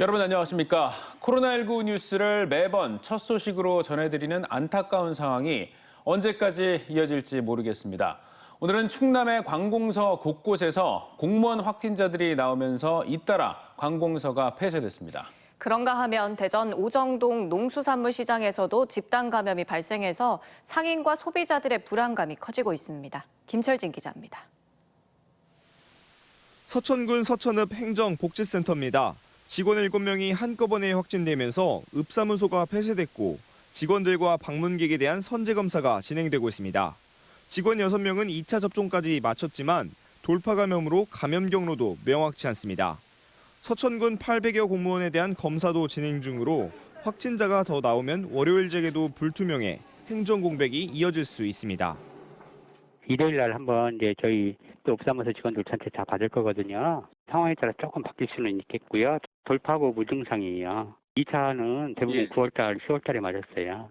여러분 안녕하십니까? 코로나19 뉴스를 매번 첫 소식으로 전해드리는 안타까운 상황이 언제까지 이어질지 모르겠습니다. 오늘은 충남의 관공서 곳곳에서 공무원 확진자들이 나오면서 잇따라 관공서가 폐쇄됐습니다. 그런가 하면 대전 오정동 농수산물 시장에서도 집단 감염이 발생해서 상인과 소비자들의 불안감이 커지고 있습니다. 김철진 기자입니다. 서천군 서천읍 행정복지센터입니다. 직원 7명이 한꺼번에 확진되면서 읍사무소가 폐쇄됐고 직원들과 방문객에 대한 선제 검사가 진행되고 있습니다. 직원 6명은 2차 접종까지 마쳤지만 돌파 감염으로 감염 경로도 명확치 않습니다. 서천군 800여 공무원에 대한 검사도 진행 중으로 확진자가 더 나오면 월요일 재개도 불투명해 행정 공백이 이어질 수 있습니다. 일요일 날 한번 이제 저희 또 읍사무소 직원들 전체 다 받을 거거든요. 상황에 따라 조금 바뀔 수는 있겠고요. 돌파고 무증상이에요. 2차는 대부분 9월달, 10월달에 맞았어요.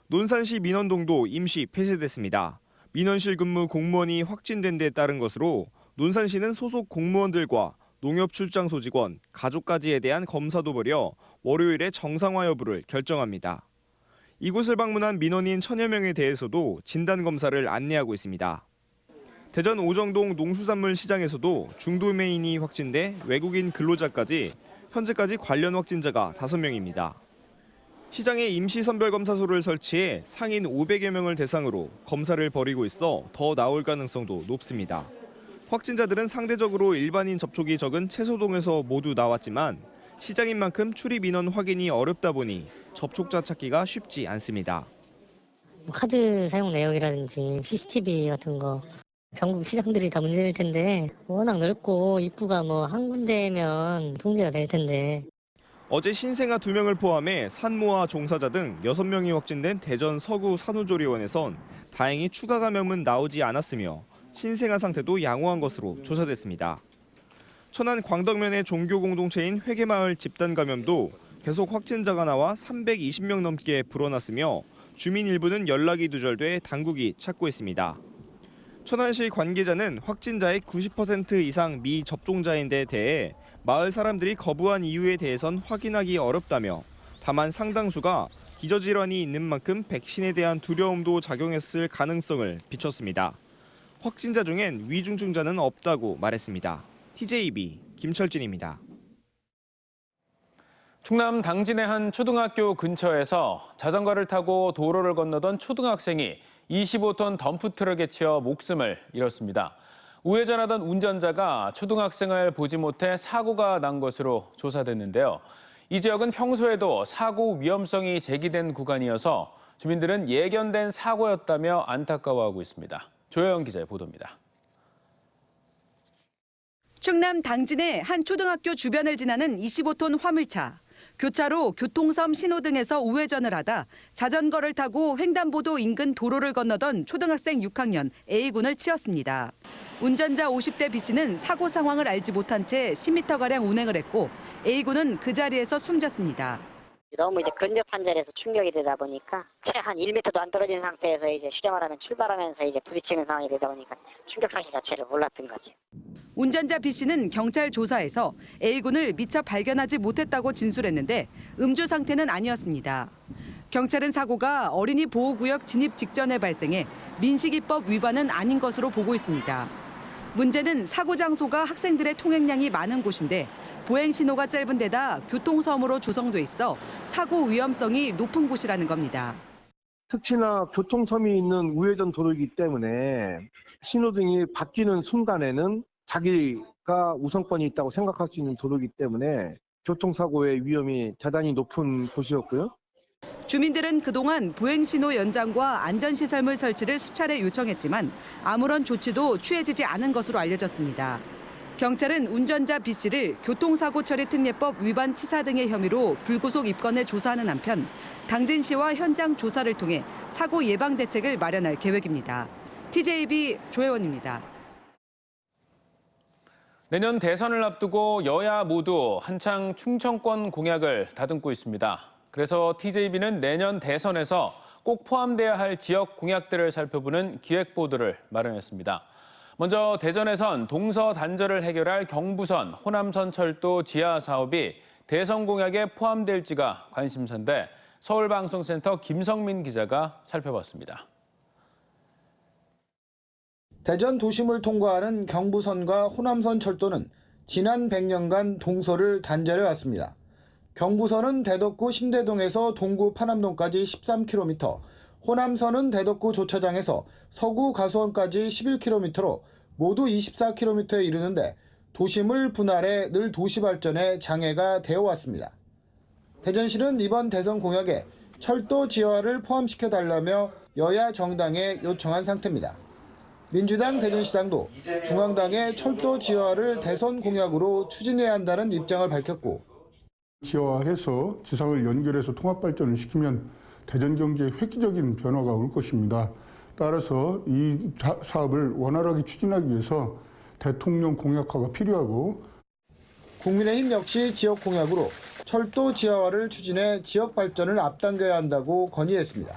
논산시 민원동도 임시 폐쇄됐습니다. 민원실 근무 공무원이 확진된 데 따른 것으로 논산시는 소속 공무원들과 농협출장소 직원, 가족까지에 대한 검사도 벌여 월요일에 정상화 여부를 결정합니다. 이곳을 방문한 민원인 1000여 명에 대해서도 진단검사를 안내하고 있습니다. 대전 오정동 농수산물 시장에서도 중도메인이 확진돼 외국인 근로자까지 현재까지 관련 확진자가 5명입니다. 시장에 임시선별검사소를 설치해 상인 500여 명을 대상으로 검사를 벌이고 있어 더 나올 가능성도 높습니다. 확진자들은 상대적으로 일반인 접촉이 적은 채소동에서 모두 나왔지만 시장인 만큼 출입 인원 확인이 어렵다 보니 접촉자 찾기가 쉽지 않습니다. 카드 사용 내역이라든지 CCTV 같은 거 전국 시장들이 다 문제일 텐데 워낙 넓고 입구가 한 군데면 통제가 될 텐데. 어제 신생아 2명을 포함해 산모와 종사자 등 6명이 확진된 대전 서구 산후조리원에선 다행히 추가 감염은 나오지 않았으며 신생아 상태도 양호한 것으로 조사됐습니다. 천안 광덕면의 종교 공동체인 회계마을 집단 감염도 계속 확진자가 나와 320명 넘게 불어났으며 주민 일부는 연락이 두절돼 당국이 찾고 있습니다. 천안시 관계자는 확진자의 90% 이상 미접종자인 데 대해 마을 사람들이 거부한 이유에 대해선 확인하기 어렵다며 다만 상당수가 기저질환이 있는 만큼 백신에 대한 두려움도 작용했을 가능성을 비췄습니다. 확진자 중엔 위중증자는 없다고 말했습니다. TJB 김철진입니다. 충남 당진의 한 초등학교 근처에서 자전거를 타고 도로를 건너던 초등학생이 25톤 덤프트럭에 치여 목숨을 잃었습니다. 우회전하던 운전자가 초등학생을 보지 못해 사고가 난 것으로 조사됐는데요. 이 지역은 평소에도 사고 위험성이 제기된 구간이어서 주민들은 예견된 사고였다며 안타까워하고 있습니다. 조혜영 기자의 보도입니다. 충남 당진의 한 초등학교 주변을 지나는 25톤 화물차. 교차로, 교통섬 신호등에서 우회전을 하다 자전거를 타고 횡단보도 인근 도로를 건너던 초등학생 6학년 A군을 치었습니다. 운전자 50대 B씨는 사고 상황을 알지 못한 채 10m가량 운행을 했고 A군은 그 자리에서 숨졌습니다. 너무 근접한 자리에서 충격이 되다 보니까 채 한 1m도 안 떨어진 상태에서 수령을 하면 출발하면서 부딪히는 상황이 되다 보니까 충격 사실 자체를 몰랐던 거죠. 운전자 B씨는 경찰 조사에서 A군을 미처 발견하지 못했다고 진술했는데 음주 상태는 아니었습니다. 경찰은 사고가 어린이 보호구역 진입 직전에 발생해 민식이법 위반은 아닌 것으로 보고 있습니다. 문제는 사고 장소가 학생들의 통행량이 많은 곳인데 보행 신호가 짧은 데다 교통섬으로 조성돼 있어 사고 위험성이 높은 곳이라는 겁니다. 특히나 교통섬이 있는 우회전 도로이기 때문에 신호등이 바뀌는 순간에는 자기가 우선권이 있다고 생각할 수 있는 도로이기 때문에 교통사고의 위험이 대단히 높은 곳이었고요. 주민들은 그동안 보행신호 연장과 안전시설물 설치를 수차례 요청했지만 아무런 조치도 취해지지 않은 것으로 알려졌습니다. 경찰은 운전자 B씨를 교통사고 처리 특례법 위반 치사 등의 혐의로 불구속 입건해 조사하는 한편 당진시와 현장 조사를 통해 사고 예방 대책을 마련할 계획입니다. TJB 조혜원입니다. 내년 대선을 앞두고 여야 모두 한창 충청권 공약을 다듬고 있습니다. 그래서 TJB는 내년 대선에서 꼭 포함돼야 할 지역 공약들을 살펴보는 기획보도를 마련했습니다. 먼저 대전에선 동서단절을 해결할 경부선, 호남선 철도 지하 사업이 대선 공약에 포함될지가 관심사인데 서울방송센터 김성민 기자가 살펴봤습니다. 대전 도심을 통과하는 경부선과 호남선 철도는 지난 100년간 동서를 단절해 왔습니다. 경부선은 대덕구 신대동에서 동구 파남동까지 13km, 호남선은 대덕구 조차장에서 서구 가수원까지 11km로 모두 24km에 이르는데 도심을 분할해 늘 도시 발전에 장애가 되어 왔습니다. 대전시는 이번 대선 공약에 철도 지하화를 포함시켜달라며 여야 정당에 요청한 상태입니다. 민주당 대전시장도 중앙당의 철도 지하화를 대선 공약으로 추진해야 한다는 입장을 밝혔고, 지하화해서 지상을 연결해서 통합 발전을 시키면 대전 경제에 획기적인 변화가 올 것입니다. 따라서 이 사업을 원활하게 추진하기 위해서 대통령 공약화가 필요하고, 국민의힘 역시 지역 공약으로 철도 지하화를 추진해 지역 발전을 앞당겨야 한다고 건의했습니다.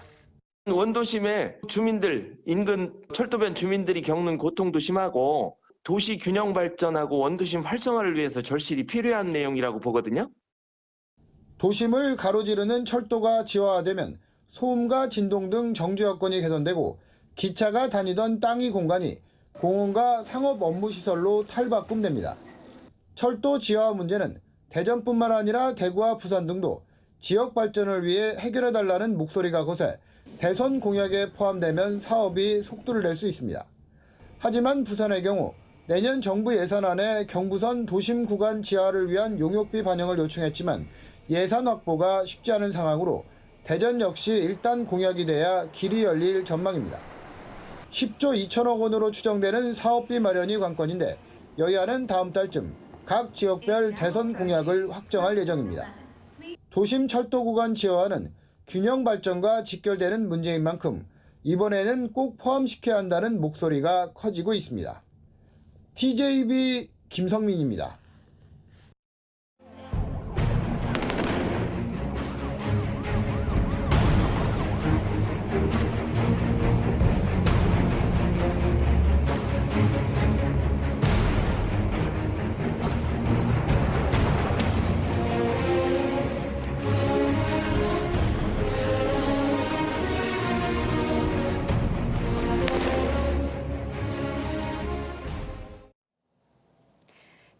원도심의 주민들, 인근 철도변 주민들이 겪는 고통도 심하고 도시 균형 발전하고 원도심 활성화를 위해서 절실히 필요한 내용이라고 보거든요. 도심을 가로지르는 철도가 지하화되면 소음과 진동 등 정주 여건이 개선되고 기차가 다니던 땅위 공간이 공원과 상업 업무 시설로 탈바꿈됩니다. 철도 지하화 문제는 대전뿐만 아니라 대구와 부산 등도 지역 발전을 위해 해결해달라는 목소리가 거세 대선 공약에 포함되면 사업이 속도를 낼 수 있습니다. 하지만 부산의 경우 내년 정부 예산안에 경부선 도심 구간 지하를 위한 용역비 반영을 요청했지만 예산 확보가 쉽지 않은 상황으로 대전 역시 일단 공약이 돼야 길이 열릴 전망입니다. 10조 2천억 원으로 추정되는 사업비 마련이 관건인데 여야는 다음 달쯤 각 지역별 대선 공약을 확정할 예정입니다. 도심 철도 구간 지하화는 균형 발전과 직결되는 문제인 만큼 이번에는 꼭 포함시켜야 한다는 목소리가 커지고 있습니다. TJB 김성민입니다.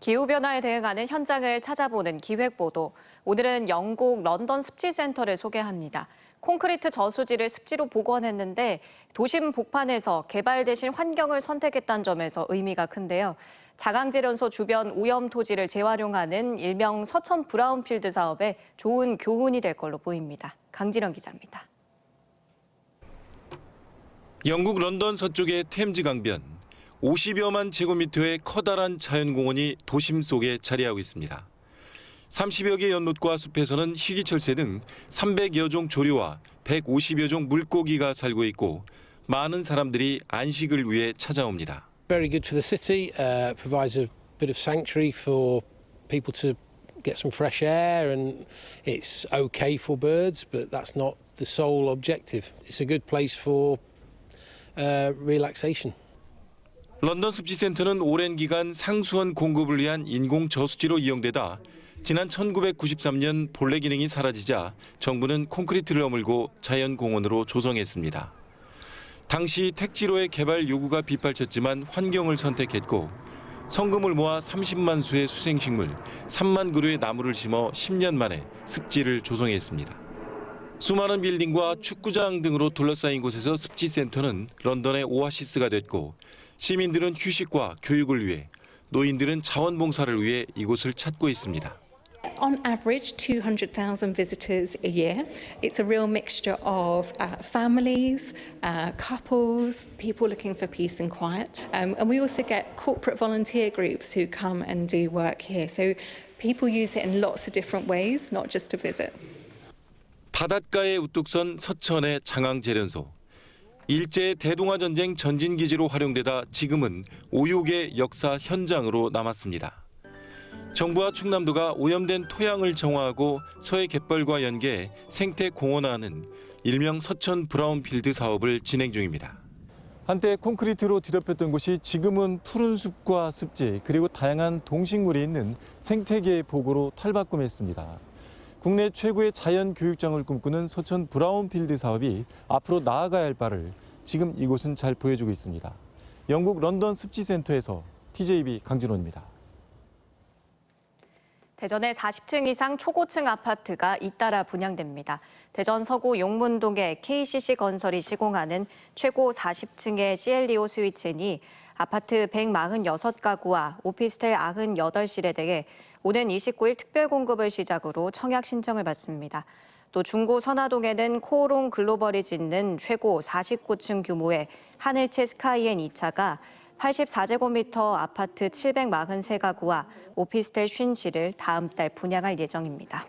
기후변화에 대응하는 현장을 찾아보는 기획보도. 오늘은 영국 런던 습지센터를 소개합니다. 콘크리트 저수지를 습지로 복원했는데 도심 복판에서 개발 대신 환경을 선택했다는 점에서 의미가 큰데요. 자강제련소 주변 오염 토지를 재활용하는 일명 서천 브라운필드 사업에 좋은 교훈이 될 걸로 보입니다. 강진영 기자입니다. 영국 런던 서쪽의 템즈 강변. 50여만 제곱미터의 커다란 자연공원이 도심 속에 자리하고 있습니다. 30여 개 연못과 숲에서는 희귀철새 등 300여 종 조류와 150여 종 물고기가 살고 있고 많은 사람들이 안식을 위해 찾아옵니다. Very good for the city, provides a bit of sanctuary for people to get some fresh air, and it's okay for birds, but that's not the sole objective. It's a good place for relaxation. 런던 습지센터는 오랜 기간 상수원 공급을 위한 인공 저수지로 이용되다 지난 1993년 본래 기능이 사라지자 정부는 콘크리트를 허물고 자연공원으로 조성했습니다. 당시 택지로의 개발 요구가 빗발쳤지만 환경을 선택했고 성금을 모아 30만 수의 수생식물, 3만 그루의 나무를 심어 10년 만에 습지를 조성했습니다. 수많은 빌딩과 축구장 등으로 둘러싸인 곳에서 습지센터는 런던의 오아시스가 됐고 시민들은 휴식과 교육을 위해, 노인들은 자원봉사를 위해 이곳을 찾고 있습니다. On average, 200,000 visitors a year. It's a real mixture of families, couples, people looking for peace and quiet. And we also get corporate volunteer groups who come and do work here. So people use it in lots of different ways, not just to visit. 바닷가에 우뚝 선 서천의 장항제련소. 일제 대동아 전쟁 전진기지로 활용되다 지금은 오욕의 역사 현장으로 남았습니다. 정부와 충남도가 오염된 토양을 정화하고 서해 갯벌과 연계해 생태 공원화하는 일명 서천 브라운필드 사업을 진행 중입니다. 한때 콘크리트로 뒤덮였던 곳이 지금은 푸른 숲과 습지 그리고 다양한 동식물이 있는 생태계 보고로 탈바꿈했습니다. 국내 최고의 자연 교육장을 꿈꾸는 서천 브라운필드 사업이 앞으로 나아가야 할 바를 지금 이곳은 잘 보여주고 있습니다. 영국 런던 습지센터에서 TJB 강진호입니다. 대전에 40층 이상 초고층 아파트가 잇따라 분양됩니다. 대전 서구 용문동의 KCC 건설이 시공하는 최고 40층의 CLEO 스위츠니 아파트 146가구와 오피스텔 98실에 대해 오는 29일 특별 공급을 시작으로 청약 신청을 받습니다. 또 중구 선화동에는 코오롱 글로벌이 짓는 최고 49층 규모의 하늘채 스카이앤 2차가 84제곱미터 아파트 743가구와 오피스텔 50실을 다음 달 분양할 예정입니다.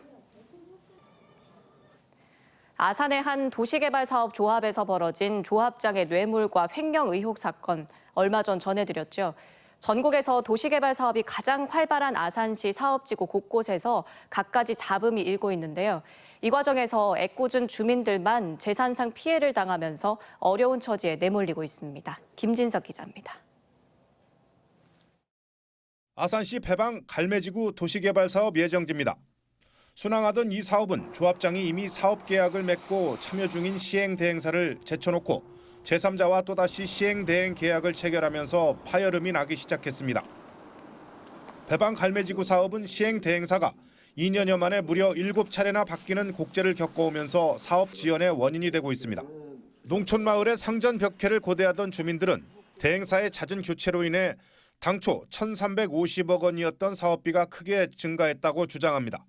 아산의 한 도시개발사업 조합에서 벌어진 조합장의 뇌물과 횡령 의혹 사건 얼마 전 전해드렸죠. 전국에서 도시개발 사업이 가장 활발한 아산시 사업지구 곳곳에서 갖가지 잡음이 일고 있는데요. 이 과정에서 애꿎은 주민들만 재산상 피해를 당하면서 어려운 처지에 내몰리고 있습니다. 김진석 기자입니다. 아산시 배방 갈매지구 도시개발 사업 예정지입니다. 순항하던 이 사업은 조합장이 이미 사업 계약을 맺고 참여 중인 시행 대행사를 제쳐놓고 제3자와 또다시 시행 대행 계약을 체결하면서 파열음이 나기 시작했습니다. 배방 갈매지구 사업은 시행 대행사가 2년여 만에 무려 7차례나 바뀌는 곡제를 겪어오면서 사업 지연의 원인이 되고 있습니다. 농촌마을의 상전 벽해를 고대하던 주민들은 대행사의 잦은 교체로 인해 당초 1,350억 원이었던 사업비가 크게 증가했다고 주장합니다.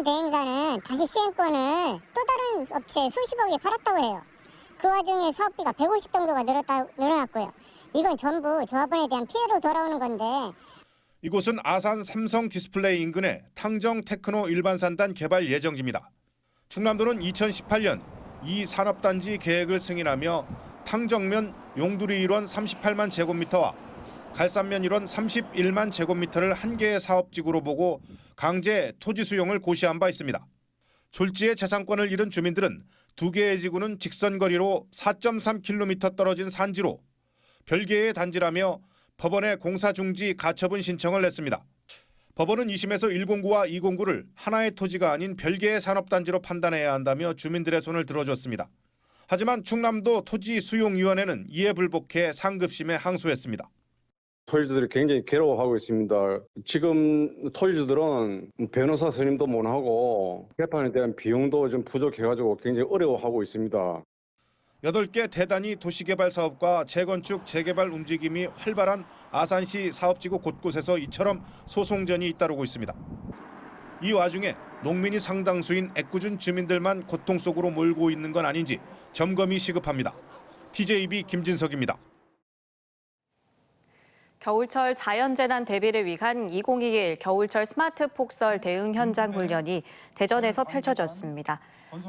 대행사는 다시 시행권을 또 다른 업체에 수십억에 팔았다고 해요. 그 와중에 사업비가 150 정도가 늘어났고요. 이건 전부 조합원에 대한 피해로 돌아오는 건데. 이곳은 아산 삼성 디스플레이 인근의 탕정 테크노 일반산단 개발 예정지입니다. 충남도는 2018년 이 산업단지 계획을 승인하며 탕정면 용두리 1원 38만 제곱미터와 갈산면 1원 31만 제곱미터를 한 개의 사업지구로 보고 강제 토지 수용을 고시한 바 있습니다. 졸지에 재산권을 잃은 주민들은 두 개의 지구는 직선거리로 4.3km 떨어진 산지로 별개의 단지라며 법원에 공사중지 가처분 신청을 냈습니다. 법원은 2심에서 109와 209를 하나의 토지가 아닌 별개의 산업단지로 판단해야 한다며 주민들의 손을 들어줬습니다. 하지만 충남도 토지수용위원회는 이에 불복해 상급심에 항소했습니다. 토지주들이 굉장히 괴로워하고 있습니다. 지금 토지주들은 변호사 선임도 못하고 재판에 대한 비용도 좀 부족해가지고 굉장히 어려워하고 있습니다. 8개 대단위 도시개발 사업과 재건축, 재개발 움직임이 활발한 아산시 사업지구 곳곳에서 이처럼 소송전이 잇따르고 있습니다. 이 와중에 농민이 상당수인 애꿎은 주민들만 고통 속으로 몰고 있는 건 아닌지 점검이 시급합니다. TJB 김진석입니다. 겨울철 자연재난 대비를 위한 2021 겨울철 스마트 폭설 대응 현장 훈련이 대전에서 펼쳐졌습니다.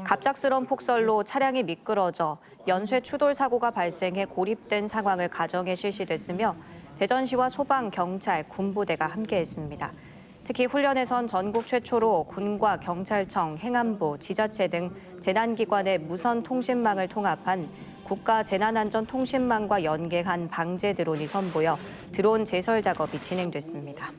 갑작스러운 폭설로 차량이 미끄러져 연쇄 추돌 사고가 발생해 고립된 상황을 가정해 실시됐으며 대전시와 소방, 경찰, 군부대가 함께했습니다. 특히 훈련에선 전국 최초로 군과 경찰청, 행안부, 지자체 등 재난기관의 무선 통신망을 통합한 국가재난안전통신망과 연계한 방제 드론이 선보여 드론 제설 작업이 진행됐습니다.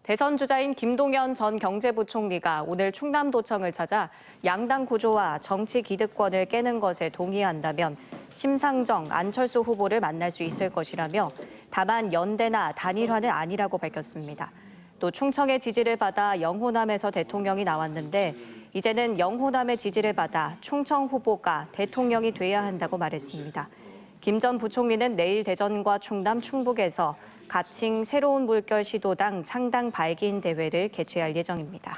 대선 주자인 김동연 전 경제부총리가 오늘 충남도청을 찾아 양당 구조와 정치 기득권을 깨는 것에 동의한다면 심상정, 안철수 후보를 만날 수 있을 것이라며 다만 연대나 단일화는 아니라고 밝혔습니다. 또 충청의 지지를 받아 영호남에서 대통령이 나왔는데 이제는 영호남의 지지를 받아 충청 후보가 대통령이 돼야 한다고 말했습니다. 김 전 부총리는 내일 대전과 충남, 충북에서 가칭 새로운 물결 시도당 창당 발기인 대회를 개최할 예정입니다.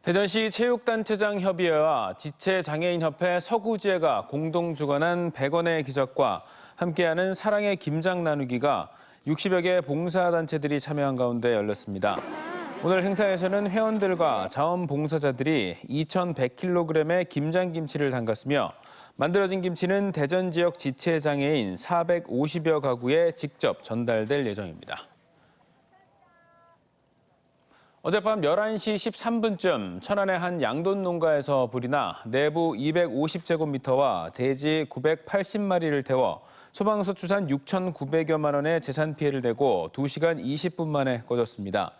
대전시 체육단체장협의회와 지체장애인협회 서구지회가 공동 주관한 100원의 기적과 함께하는 사랑의 김장 나누기가 60여 개 봉사단체들이 참여한 가운데 열렸습니다. 오늘 행사에서는 회원들과 자원봉사자들이 2,100kg의 김장김치를 담갔으며 만들어진 김치는 대전 지역 지체장애인 450여 가구에 직접 전달될 예정입니다. 어젯밤 11시 13분쯤 천안의 한 양돈 농가에서 불이 나 내부 250제곱미터와 돼지 980마리를 태워 소방서 추산 6,900여만 원의 재산 피해를 내고 2시간 20분 만에 꺼졌습니다.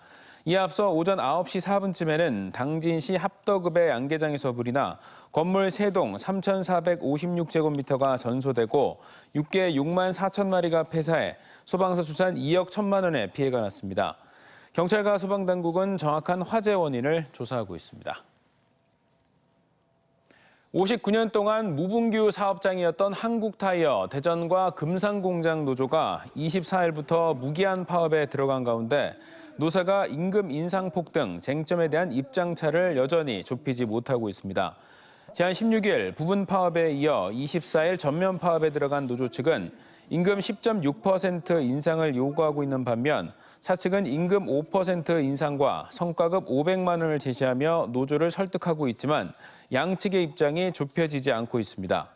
이에 앞서 오전 9시 4분쯤에는 당진시 합덕읍의 양계장에서 불이 나 건물 3동 3,456제곱미터가 전소되고 육개 6만 4천 마리가 폐사해 소방서 추산 2억 1천만 원의 피해가 났습니다. 경찰과 소방당국은 정확한 화재 원인을 조사하고 있습니다. 59년 동안 무분규 사업장이었던 한국타이어 대전과 금상공장 노조가 24일부터 무기한 파업에 들어간 가운데 노사가 임금 인상폭 등 쟁점에 대한 입장차를 여전히 좁히지 못하고 있습니다. 지난 16일 부분 파업에 이어 24일 전면 파업에 들어간 노조 측은 임금 10.6% 인상을 요구하고 있는 반면 사측은 임금 5% 인상과 성과급 500만 원을 제시하며 노조를 설득하고 있지만 양측의 입장이 좁혀지지 않고 있습니다.